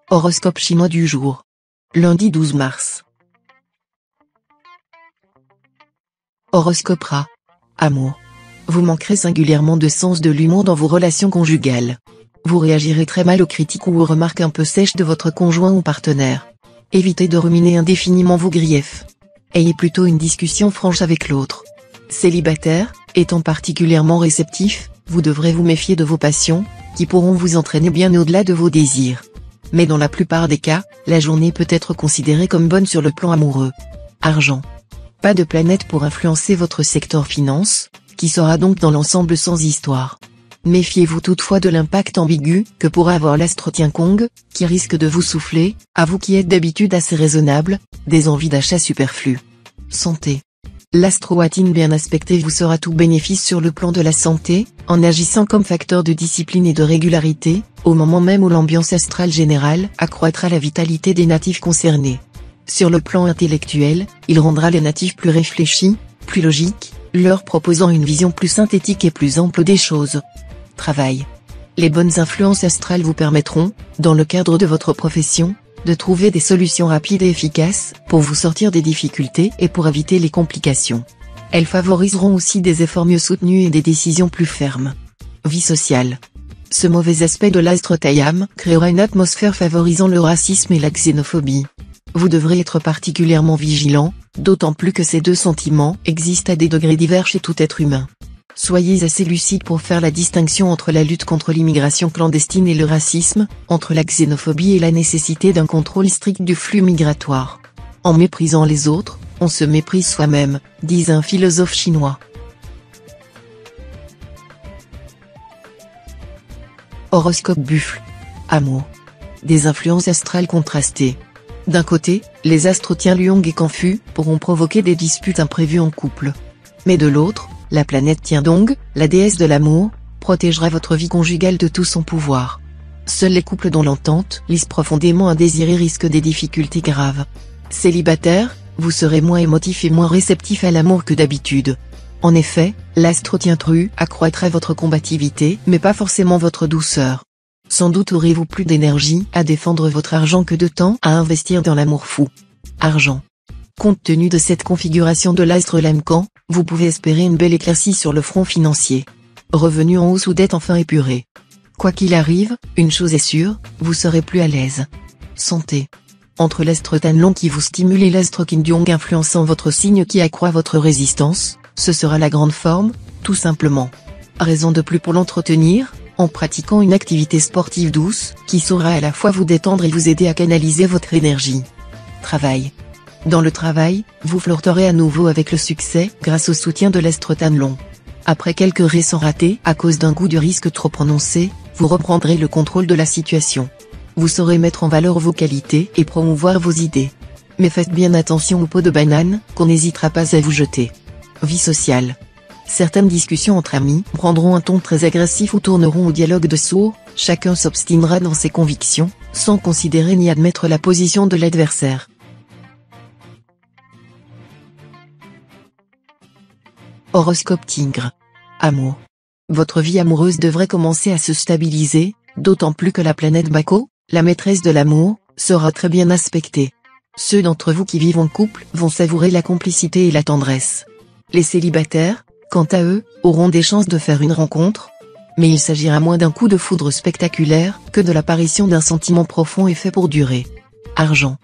Horoscope chinois du jour. Lundi 12 mars. Horoscope Rat. Amour. Vous manquerez singulièrement de sens de l'humour dans vos relations conjugales. Vous réagirez très mal aux critiques ou aux remarques un peu sèches de votre conjoint ou partenaire. Évitez de ruminer indéfiniment vos griefs. Ayez plutôt une discussion franche avec l'autre. Célibataire, étant particulièrement réceptif, vous devrez vous méfier de vos passions, qui pourront vous entraîner bien au-delà de vos désirs. Mais dans la plupart des cas, la journée peut être considérée comme bonne sur le plan amoureux. Argent. Pas de planète pour influencer votre secteur finance, qui sera donc dans l'ensemble sans histoire. Méfiez-vous toutefois de l'impact ambigu que pourra avoir l'astre Tiankong, qui risque de vous souffler, à vous qui êtes d'habitude assez raisonnable, des envies d'achat superflues. Santé. L'astro-watine bien aspecté vous sera tout bénéfice sur le plan de la santé, en agissant comme facteur de discipline et de régularité, au moment même où l'ambiance astrale générale accroîtra la vitalité des natifs concernés. Sur le plan intellectuel, il rendra les natifs plus réfléchis, plus logiques, leur proposant une vision plus synthétique et plus ample des choses. Travail. Les bonnes influences astrales vous permettront, dans le cadre de votre profession, de trouver des solutions rapides et efficaces, pour vous sortir des difficultés et pour éviter les complications. Elles favoriseront aussi des efforts mieux soutenus et des décisions plus fermes. Vie sociale. Ce mauvais aspect de l'astre Taiyam créera une atmosphère favorisant le racisme et la xénophobie. Vous devrez être particulièrement vigilant, d'autant plus que ces deux sentiments existent à des degrés divers chez tout être humain. Soyez assez lucide pour faire la distinction entre la lutte contre l'immigration clandestine et le racisme, entre la xénophobie et la nécessité d'un contrôle strict du flux migratoire. En méprisant les autres, on se méprise soi-même, dit un philosophe chinois. Horoscope Buffle. Amour. Des influences astrales contrastées. D'un côté, les astres Tianlong et Canfu pourront provoquer des disputes imprévues en couple. Mais de l'autre, la planète Tiandong, la déesse de l'amour, protégera votre vie conjugale de tout son pouvoir. Seuls les couples dont l'entente lisse profondément un désir risquent des difficultés graves. Célibataire, vous serez moins émotif et moins réceptif à l'amour que d'habitude. En effet, l'astre Tiantru accroîtra votre combativité mais pas forcément votre douceur. Sans doute aurez-vous plus d'énergie à défendre votre argent que de temps à investir dans l'amour fou. Argent. Compte tenu de cette configuration de l'astre Lamcan, vous pouvez espérer une belle éclaircie sur le front financier. Revenus en hausse ou dette enfin épurée. Quoi qu'il arrive, une chose est sûre, vous serez plus à l'aise. Santé. Entre l'astre Tianlong qui vous stimule et l'astre Qindiong influençant votre signe qui accroît votre résistance, ce sera la grande forme, tout simplement. Raison de plus pour l'entretenir, en pratiquant une activité sportive douce, qui saura à la fois vous détendre et vous aider à canaliser votre énergie. Travail. Dans le travail, vous flirterez à nouveau avec le succès grâce au soutien de l'astre Tianlong. Après quelques récents ratés à cause d'un goût du risque trop prononcé, vous reprendrez le contrôle de la situation. Vous saurez mettre en valeur vos qualités et promouvoir vos idées. Mais faites bien attention aux pots de banane, qu'on n'hésitera pas à vous jeter. Vie sociale. Certaines discussions entre amis prendront un ton très agressif ou tourneront au dialogue de sourds, chacun s'obstinera dans ses convictions, sans considérer ni admettre la position de l'adversaire. Horoscope Tigre. Amour. Votre vie amoureuse devrait commencer à se stabiliser, d'autant plus que la planète Bako, la maîtresse de l'amour, sera très bien aspectée. Ceux d'entre vous qui vivent en couple vont savourer la complicité et la tendresse. Les célibataires, quant à eux, auront des chances de faire une rencontre, mais il s'agira moins d'un coup de foudre spectaculaire que de l'apparition d'un sentiment profond et fait pour durer. Argent.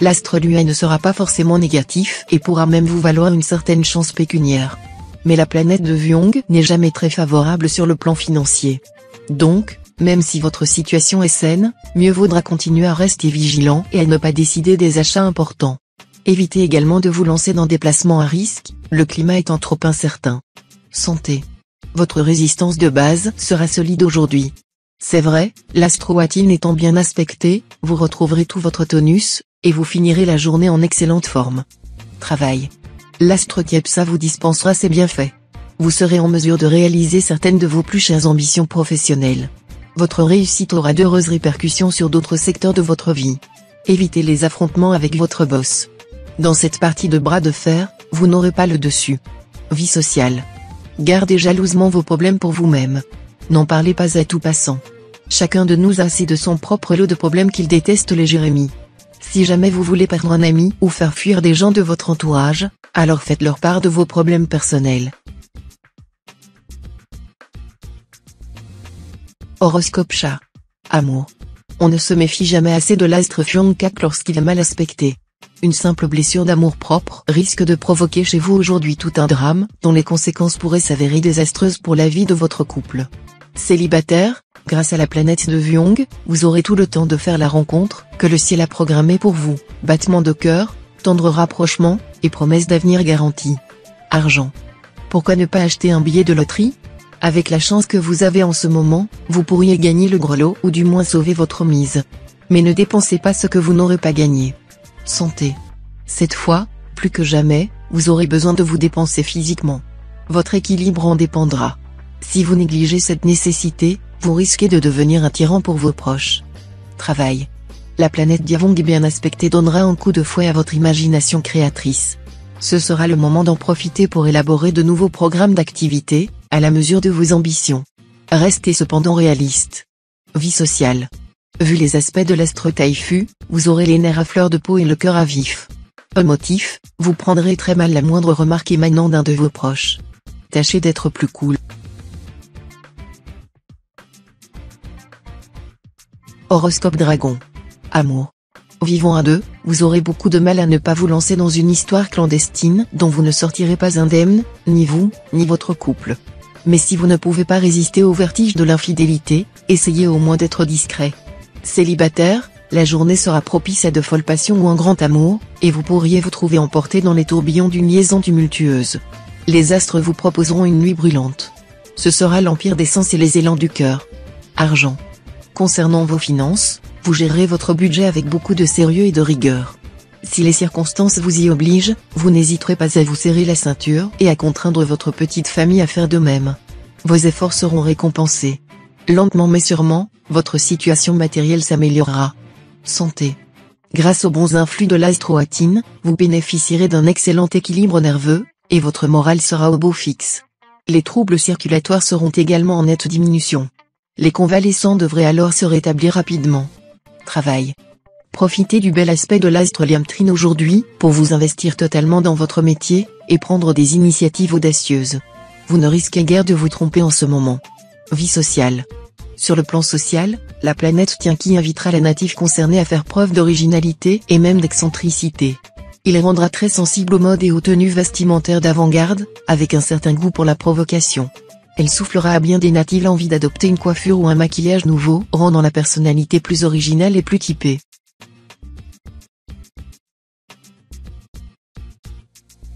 L'astre Lua ne sera pas forcément négatif et pourra même vous valoir une certaine chance pécuniaire. Mais la planète de Vyong n'est jamais très favorable sur le plan financier. Donc, même si votre situation est saine, mieux vaudra continuer à rester vigilant et à ne pas décider des achats importants. Évitez également de vous lancer dans des placements à risque, le climat étant trop incertain. Santé. Votre résistance de base sera solide aujourd'hui. C'est vrai, l'astro-watine étant bien aspectée, vous retrouverez tout votre tonus, et vous finirez la journée en excellente forme. Travail. L'astre Kiepsa vous dispensera ses bienfaits. Vous serez en mesure de réaliser certaines de vos plus chères ambitions professionnelles. Votre réussite aura d'heureuses répercussions sur d'autres secteurs de votre vie. Évitez les affrontements avec votre boss. Dans cette partie de bras de fer, vous n'aurez pas le dessus. Vie sociale. Gardez jalousement vos problèmes pour vous-même. N'en parlez pas à tout passant. Chacun de nous a assez de son propre lot de problèmes qu'il déteste les Jérémies. Si jamais vous voulez perdre un ami ou faire fuir des gens de votre entourage, alors faites-leur part de vos problèmes personnels. Horoscope chat. Amour. On ne se méfie jamais assez de l'astre Fuonkak lorsqu'il est mal aspecté. Une simple blessure d'amour-propre risque de provoquer chez vous aujourd'hui tout un drame, dont les conséquences pourraient s'avérer désastreuses pour la vie de votre couple. Célibataire, grâce à la planète de Vyong, vous aurez tout le temps de faire la rencontre que le ciel a programmée pour vous, battements de cœur, tendre rapprochement, et promesses d'avenir garanties. Argent. Pourquoi ne pas acheter un billet de loterie ? Avec la chance que vous avez en ce moment, vous pourriez gagner le gros lot ou du moins sauver votre mise. Mais ne dépensez pas ce que vous n'aurez pas gagné. Santé. Cette fois, plus que jamais, vous aurez besoin de vous dépenser physiquement. Votre équilibre en dépendra. Si vous négligez cette nécessité, vous risquez de devenir un tyran pour vos proches. Travail. La planète Diavong bien aspectée donnera un coup de fouet à votre imagination créatrice. Ce sera le moment d'en profiter pour élaborer de nouveaux programmes d'activité, à la mesure de vos ambitions. Restez cependant réaliste. Vie sociale. Vu les aspects de l'astre Taifu, vous aurez les nerfs à fleur de peau et le cœur à vif. Émotif, vous prendrez très mal la moindre remarque émanant d'un de vos proches. Tâchez d'être plus cool. Horoscope Dragon. Amour. Vivant à deux, vous aurez beaucoup de mal à ne pas vous lancer dans une histoire clandestine dont vous ne sortirez pas indemne, ni vous, ni votre couple. Mais si vous ne pouvez pas résister au vertige de l'infidélité, essayez au moins d'être discret. Célibataire, la journée sera propice à de folles passions ou un grand amour, et vous pourriez vous trouver emporté dans les tourbillons d'une liaison tumultueuse. Les astres vous proposeront une nuit brûlante. Ce sera l'empire des sens et les élans du cœur. Argent. Concernant vos finances, vous gérez votre budget avec beaucoup de sérieux et de rigueur. Si les circonstances vous y obligent, vous n'hésiterez pas à vous serrer la ceinture et à contraindre votre petite famille à faire de même. Vos efforts seront récompensés. Lentement mais sûrement, votre situation matérielle s'améliorera. Santé. Grâce aux bons influx de l'astroatine, vous bénéficierez d'un excellent équilibre nerveux, et votre morale sera au beau fixe. Les troubles circulatoires seront également en nette diminution. Les convalescents devraient alors se rétablir rapidement. Travail. Profitez du bel aspect de l'astre Liamtrine aujourd'hui pour vous investir totalement dans votre métier et prendre des initiatives audacieuses. Vous ne risquez guère de vous tromper en ce moment. Vie sociale. Sur le plan social, la planète Tianqi invitera les natifs concernés à faire preuve d'originalité et même d'excentricité. Il les rendra très sensibles aux modes et aux tenues vestimentaires d'avant-garde, avec un certain goût pour la provocation. Elle soufflera à bien des natifs l'envie d'adopter une coiffure ou un maquillage nouveau, rendant la personnalité plus originale et plus typée.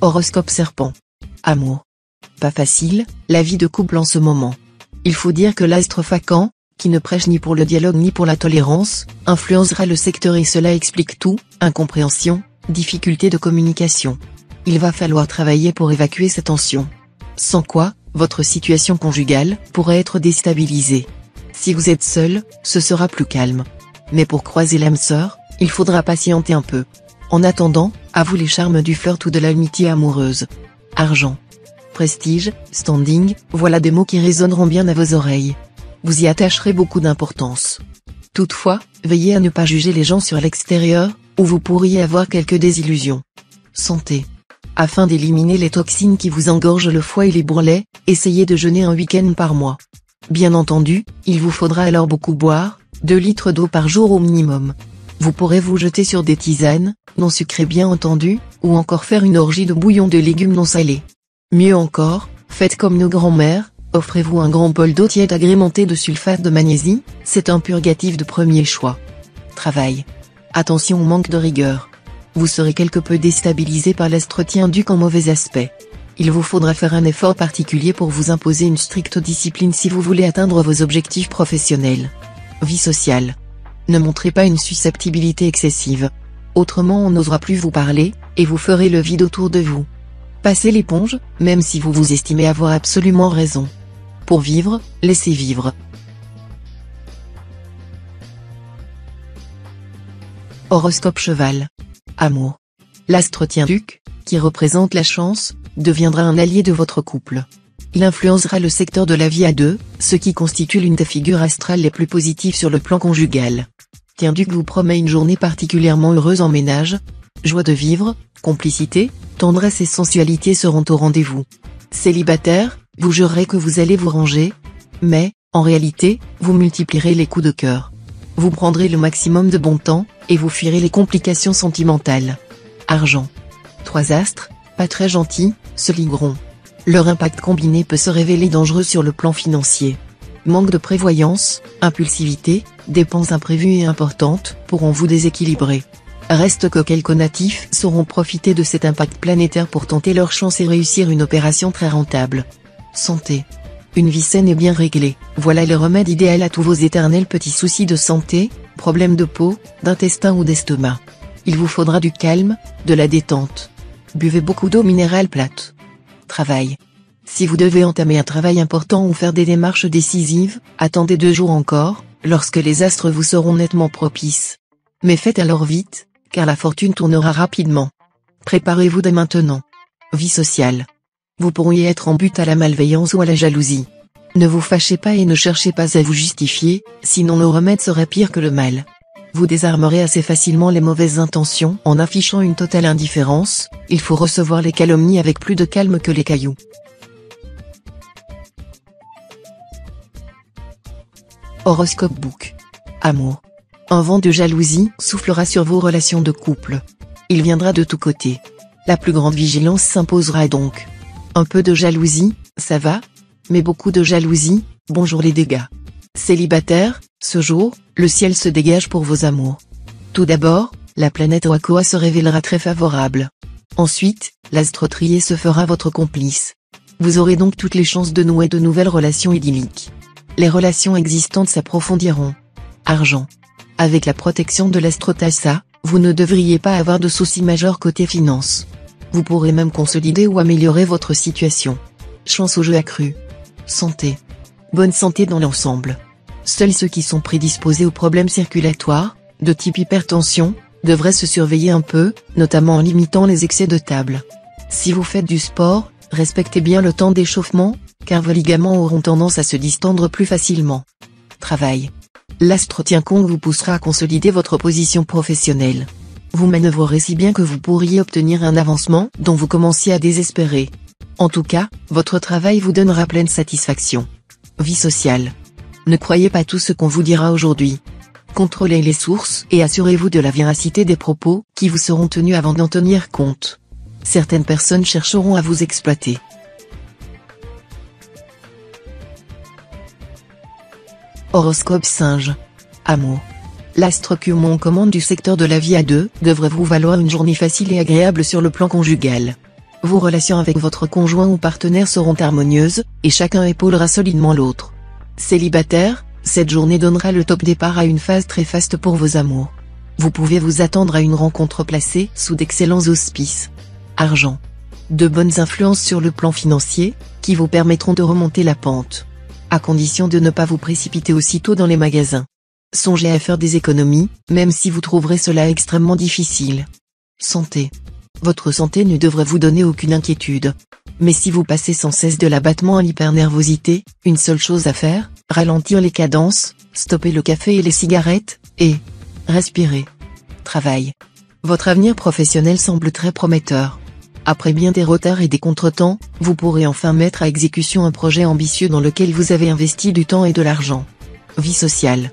Horoscope Serpent. Amour. Pas facile, la vie de couple en ce moment. Il faut dire que l'astre Fakan, qui ne prêche ni pour le dialogue ni pour la tolérance, influencera le secteur et cela explique tout, incompréhension, difficulté de communication. Il va falloir travailler pour évacuer ces tensions. Sans quoi, votre situation conjugale pourrait être déstabilisée. Si vous êtes seul, ce sera plus calme. Mais pour croiser l'âme sœur, il faudra patienter un peu. En attendant, à vous les charmes du flirt ou de l'amitié amoureuse. Argent. Prestige, standing, voilà des mots qui résonneront bien à vos oreilles. Vous y attacherez beaucoup d'importance. Toutefois, veillez à ne pas juger les gens sur l'extérieur, ou vous pourriez avoir quelques désillusions. Santé. Afin d'éliminer les toxines qui vous engorgent le foie et les bourrelets, essayez de jeûner un week-end par mois. Bien entendu, il vous faudra alors beaucoup boire, 2 litres d'eau par jour au minimum. Vous pourrez vous jeter sur des tisanes, non sucrées bien entendu, ou encore faire une orgie de bouillon de légumes non salés. Mieux encore, faites comme nos grands-mères, offrez-vous un grand bol d'eau tiède agrémenté de sulfate de magnésie, c'est un purgatif de premier choix. Travail. Attention au manque de rigueur. Vous serez quelque peu déstabilisé par l'astre Tianduc en mauvais aspect. Il vous faudra faire un effort particulier pour vous imposer une stricte discipline si vous voulez atteindre vos objectifs professionnels. Vie sociale. Ne montrez pas une susceptibilité excessive. Autrement on n'osera plus vous parler, et vous ferez le vide autour de vous. Passez l'éponge, même si vous vous estimez avoir absolument raison. Pour vivre, laissez vivre. Horoscope Cheval. Amour. L'astre Tianduc, qui représente la chance, deviendra un allié de votre couple. Il influencera le secteur de la vie à deux, ce qui constitue l'une des figures astrales les plus positives sur le plan conjugal. Duc vous promet une journée particulièrement heureuse en ménage. Joie de vivre, complicité, tendresse et sensualité seront au rendez-vous. Célibataire, vous jurerez que vous allez vous ranger, mais, en réalité, vous multiplierez les coups de cœur. Vous prendrez le maximum de bon temps, et vous fuirez les complications sentimentales. Argent. 3 astres, pas très gentils, se ligueront. Leur impact combiné peut se révéler dangereux sur le plan financier. Manque de prévoyance, impulsivité, dépenses imprévues et importantes pourront vous déséquilibrer. Reste que quelques natifs sauront profiter de cet impact planétaire pour tenter leur chance et réussir une opération très rentable. Santé. Une vie saine et bien réglée, voilà le remède idéal à tous vos éternels petits soucis de santé, problèmes de peau, d'intestin ou d'estomac. Il vous faudra du calme, de la détente. Buvez beaucoup d'eau minérale plate. Travail. Si vous devez entamer un travail important ou faire des démarches décisives, attendez 2 jours encore, lorsque les astres vous seront nettement propices. Mais faites alors vite, car la fortune tournera rapidement. Préparez-vous dès maintenant. Vie sociale. Vous pourriez être en butte à la malveillance ou à la jalousie. Ne vous fâchez pas et ne cherchez pas à vous justifier, sinon le remède serait pire que le mal. Vous désarmerez assez facilement les mauvaises intentions en affichant une totale indifférence, il faut recevoir les calomnies avec plus de calme que les cailloux. Horoscope Book. Amour. Un vent de jalousie soufflera sur vos relations de couple. Il viendra de tous côtés. La plus grande vigilance s'imposera donc. Un peu de jalousie, ça va, mais beaucoup de jalousie, bonjour les dégâts. Célibataire, ce jour, le ciel se dégage pour vos amours. Tout d'abord, la planète Wakoa se révélera très favorable. Ensuite, l'astrotrier se fera votre complice. Vous aurez donc toutes les chances de nouer de nouvelles relations idylliques. Les relations existantes s'approfondiront. Argent. Avec la protection de l'astrotassa, vous ne devriez pas avoir de soucis majeurs côté finances. Vous pourrez même consolider ou améliorer votre situation. Chance au jeu accrue. Santé. Bonne santé dans l'ensemble. Seuls ceux qui sont prédisposés aux problèmes circulatoires, de type hypertension, devraient se surveiller un peu, notamment en limitant les excès de table. Si vous faites du sport, respectez bien le temps d'échauffement, car vos ligaments auront tendance à se distendre plus facilement. Travail. L'astre Tiankong vous poussera à consolider votre position professionnelle. Vous manœuvrerez si bien que vous pourriez obtenir un avancement dont vous commenciez à désespérer. En tout cas, votre travail vous donnera pleine satisfaction. Vie sociale. Ne croyez pas tout ce qu'on vous dira aujourd'hui. Contrôlez les sources et assurez-vous de la véracité des propos qui vous seront tenus avant d'en tenir compte. Certaines personnes chercheront à vous exploiter. Horoscope Singe. Amour. L'astre Kumon commande du secteur de la vie à deux devrait vous valoir une journée facile et agréable sur le plan conjugal. Vos relations avec votre conjoint ou partenaire seront harmonieuses, et chacun épaulera solidement l'autre. Célibataire, cette journée donnera le top départ à une phase très faste pour vos amours. Vous pouvez vous attendre à une rencontre placée sous d'excellents auspices. Argent. De bonnes influences sur le plan financier, qui vous permettront de remonter la pente. À condition de ne pas vous précipiter aussitôt dans les magasins. Songez à faire des économies, même si vous trouverez cela extrêmement difficile. Santé. Votre santé ne devrait vous donner aucune inquiétude. Mais si vous passez sans cesse de l'abattement à l'hypernervosité, une seule chose à faire, ralentir les cadences, stopper le café et les cigarettes, et respirer. Travail. Votre avenir professionnel semble très prometteur. Après bien des retards et des contretemps, vous pourrez enfin mettre à exécution un projet ambitieux dans lequel vous avez investi du temps et de l'argent. Vie sociale.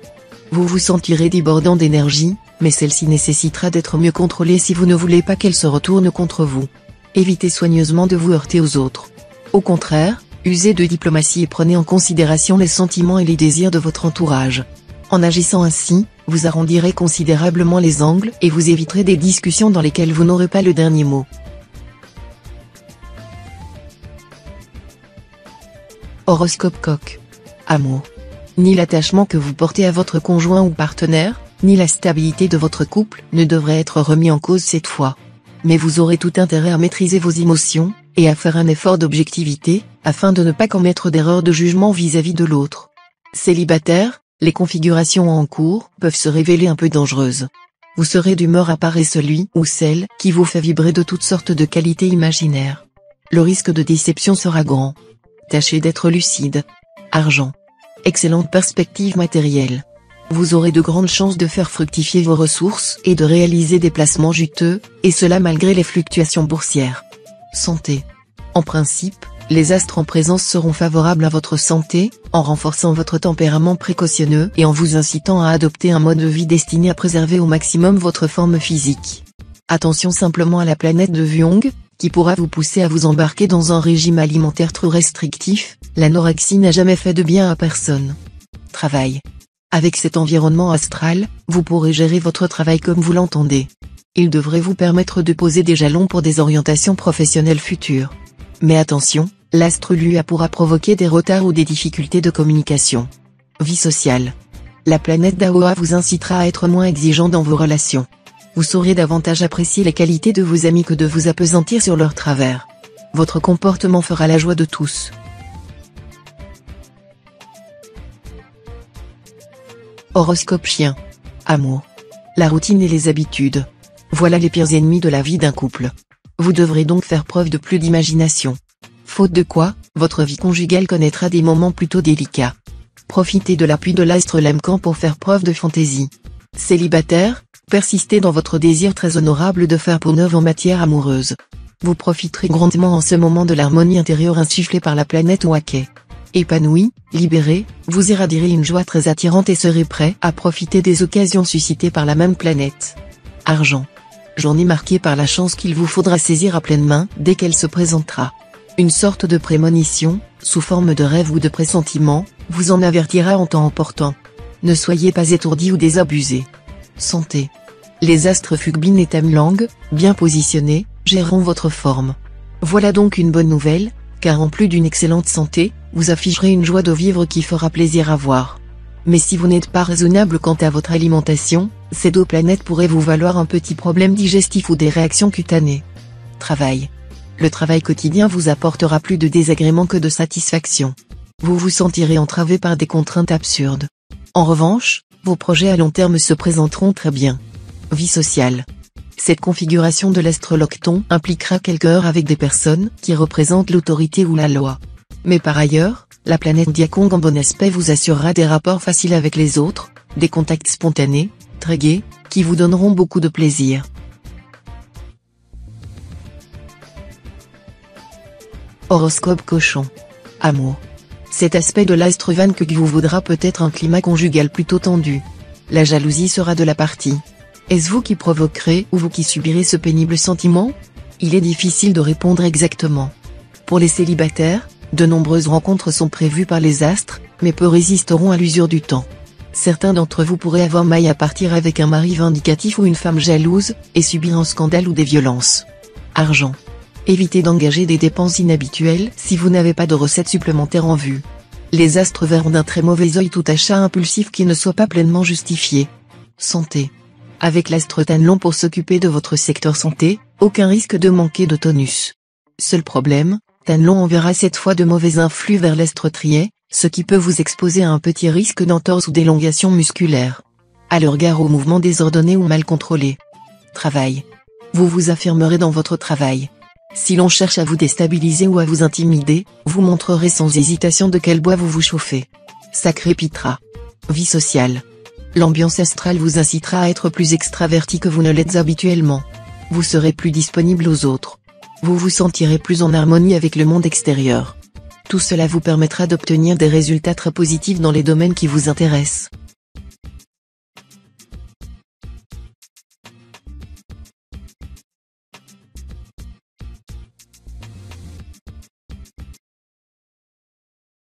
Vous vous sentirez débordant d'énergie, mais celle-ci nécessitera d'être mieux contrôlée si vous ne voulez pas qu'elle se retourne contre vous. Évitez soigneusement de vous heurter aux autres. Au contraire, usez de diplomatie et prenez en considération les sentiments et les désirs de votre entourage. En agissant ainsi, vous arrondirez considérablement les angles et vous éviterez des discussions dans lesquelles vous n'aurez pas le dernier mot. Horoscope Coq. Amour. Ni l'attachement que vous portez à votre conjoint ou partenaire, ni la stabilité de votre couple ne devrait être remis en cause cette fois. Mais vous aurez tout intérêt à maîtriser vos émotions, et à faire un effort d'objectivité, afin de ne pas commettre d'erreurs de jugement vis-à-vis de l'autre. Célibataire, les configurations en cours peuvent se révéler un peu dangereuses. Vous serez d'humeur à parer celui ou celle qui vous fait vibrer de toutes sortes de qualités imaginaires. Le risque de déception sera grand. Tâchez d'être lucide. Argent. Excellente perspective matérielle. Vous aurez de grandes chances de faire fructifier vos ressources et de réaliser des placements juteux, et cela malgré les fluctuations boursières. Santé. En principe, les astres en présence seront favorables à votre santé, en renforçant votre tempérament précautionneux et en vous incitant à adopter un mode de vie destiné à préserver au maximum votre forme physique. Attention simplement à la planète de Vyong, qui pourra vous pousser à vous embarquer dans un régime alimentaire trop restrictif. L'anorexie n'a jamais fait de bien à personne. Travail. Avec cet environnement astral, vous pourrez gérer votre travail comme vous l'entendez. Il devrait vous permettre de poser des jalons pour des orientations professionnelles futures. Mais attention, l'astre Lua pourra provoquer des retards ou des difficultés de communication. Vie sociale. La planète d'Aoa vous incitera à être moins exigeant dans vos relations. Vous saurez davantage apprécier les qualités de vos amis que de vous appesantir sur leurs travers. Votre comportement fera la joie de tous. Horoscope chien. Amour. La routine et les habitudes. Voilà les pires ennemis de la vie d'un couple. Vous devrez donc faire preuve de plus d'imagination. Faute de quoi, votre vie conjugale connaîtra des moments plutôt délicats. Profitez de l'appui de l'astre Lemcan pour faire preuve de fantaisie. Célibataire, persistez dans votre désir très honorable de faire peau neuve en matière amoureuse. Vous profiterez grandement en ce moment de l'harmonie intérieure insufflée par la planète Oaké. Épanoui, libéré, vous irradierez une joie très attirante et serez prêt à profiter des occasions suscitées par la même planète. Argent. Journée marquée par la chance qu'il vous faudra saisir à pleine main dès qu'elle se présentera. Une sorte de prémonition, sous forme de rêve ou de pressentiment, vous en avertira en temps opportun. Ne soyez pas étourdi ou désabusé. Santé. Les astres Fugbin et Tamlang, bien positionnés, géreront votre forme. Voilà donc une bonne nouvelle, car en plus d'une excellente santé, vous afficherez une joie de vivre qui fera plaisir à voir. Mais si vous n'êtes pas raisonnable quant à votre alimentation, ces deux planètes pourraient vous valoir un petit problème digestif ou des réactions cutanées. Travail. Le travail quotidien vous apportera plus de désagréments que de satisfaction. Vous vous sentirez entravé par des contraintes absurdes. En revanche, vos projets à long terme se présenteront très bien. Vie sociale. Cette configuration de l'astre Locton impliquera quelques heures avec des personnes qui représentent l'autorité ou la loi. Mais par ailleurs, la planète Diakong en bon aspect vous assurera des rapports faciles avec les autres, des contacts spontanés, très gais, qui vous donneront beaucoup de plaisir. Horoscope cochon. Amour. Cet aspect de l'astre Vankuk vous vaudra peut-être un climat conjugal plutôt tendu. La jalousie sera de la partie. Est-ce vous qui provoquerez ou vous qui subirez ce pénible sentiment? Il est difficile de répondre exactement. Pour les célibataires, de nombreuses rencontres sont prévues par les astres, mais peu résisteront à l'usure du temps. Certains d'entre vous pourraient avoir maille à partir avec un mari vindicatif ou une femme jalouse, et subir un scandale ou des violences. Argent. Évitez d'engager des dépenses inhabituelles si vous n'avez pas de recettes supplémentaires en vue. Les astres verront d'un très mauvais œil tout achat impulsif qui ne soit pas pleinement justifié. Santé. Avec l'astre Tanlon pour s'occuper de votre secteur santé, aucun risque de manquer de tonus. Seul problème, Tanlon enverra cette fois de mauvais influx vers l'astre Trier, ce qui peut vous exposer à un petit risque d'entorse ou d'élongation musculaire. À l'égard aux mouvements désordonnés ou mal contrôlés. Travail. Vous vous affirmerez dans votre travail. Si l'on cherche à vous déstabiliser ou à vous intimider, vous montrerez sans hésitation de quel bois vous vous chauffez. Ça crépitera. Vie sociale. L'ambiance astrale vous incitera à être plus extraverti que vous ne l'êtes habituellement. Vous serez plus disponible aux autres. Vous vous sentirez plus en harmonie avec le monde extérieur. Tout cela vous permettra d'obtenir des résultats très positifs dans les domaines qui vous intéressent.